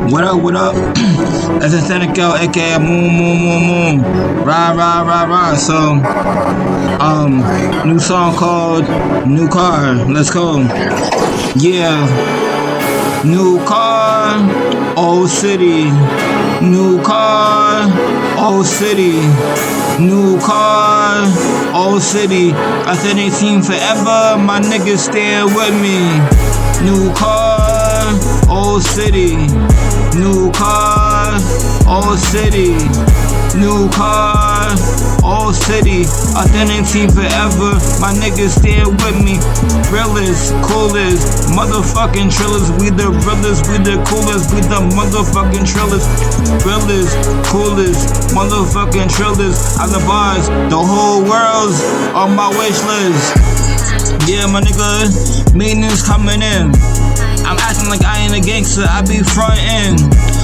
What up, what up? That's Authenic L, aka Moon. Rah. So, new song called New Car. Let's go. Yeah. New car, old city. New car, old city. New car, old city. Authentic team forever, my niggas stand with me. New car, old city. New car, old city. New car, old city. Authentic team forever, my niggas stand with me. Realest, coolest, motherfucking trillers. We the realest, we the coolest, we the motherfucking trillers. Realest, coolest, motherfucking trillers. I'm the bars, the whole world's on my wish list. Yeah, my nigga, meetings coming in. I'm acting like I ain't a gangster, I be frontin'.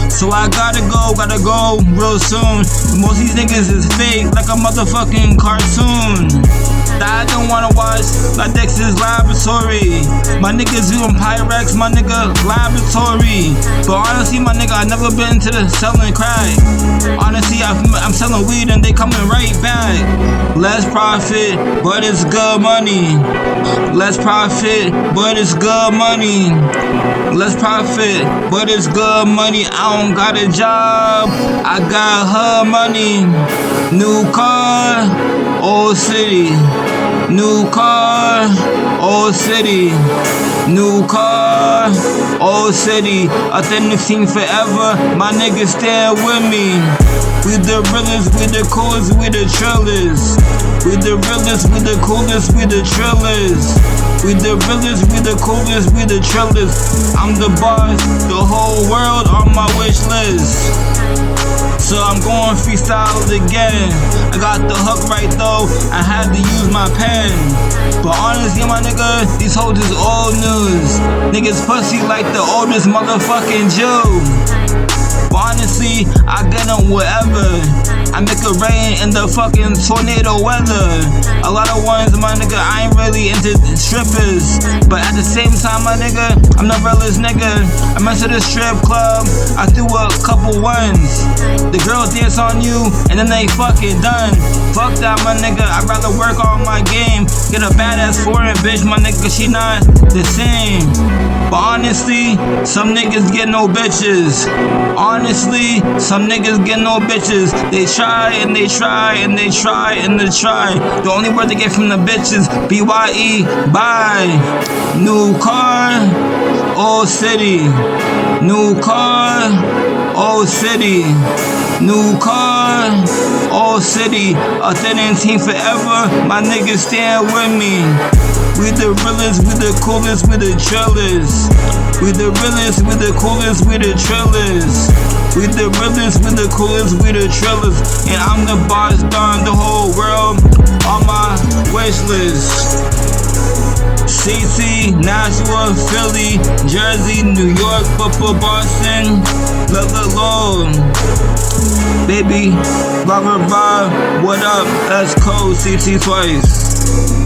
So I gotta go real soon. Most of these niggas is fake, like a motherfucking cartoon that I don't wanna watch, like Dexter's Laboratory. My niggas doing Pyrex, my nigga laboratory. But honestly, my nigga, I never been to the selling crack. Honestly, I'm selling weed and they coming right back. Less profit, but it's good money. Less profit, but it's good money. Less profit, but it's good money. I don't got a job, I got her money. New car, old city. New car, old city. New car, old city. Authentic team forever, my niggas stand with me. We the realest, we the coolest, we the trillers. We the realest, we the coolest, we the trillers. We the realest, we the coolest, we the trillers. I'm the boss, the whole world on my wish list. So I'm going freestyle again. I got the hook right though, I had to use my pen. But honestly, my nigga, these hoes is old news. Niggas pussy like the oldest motherfucking Jew. But honestly, I get them whatever. I make it rain in the fucking tornado weather. A lot of ones, my nigga, I ain't really into strippers. But at the same time, my nigga, I'm the realest nigga. I went to the strip club, I threw a couple ones. The girls dance on you, and then they fucking done. Fuck that, my nigga, I'd rather work on my game. Get a badass foreign bitch, my nigga, she not the same. But honestly, some niggas get no bitches. Honestly, some niggas get no bitches. They try and they try and they try and they try. The only word they get from the bitches, BYE, bye. New car, old city. New car, old city. New car, old city. Authentic team forever, my niggas stand with me. We the realest, we the coolest, we the trillers. We the realest, we the coolest, we the trillers. We the realest, we the coolest, we the trillers. And I'm the boss, done the whole world on my wish list. CT, Nashville, Philly, Jersey, New York, Boston, Lord. Baby, blah, what up, that's cold, CT twice.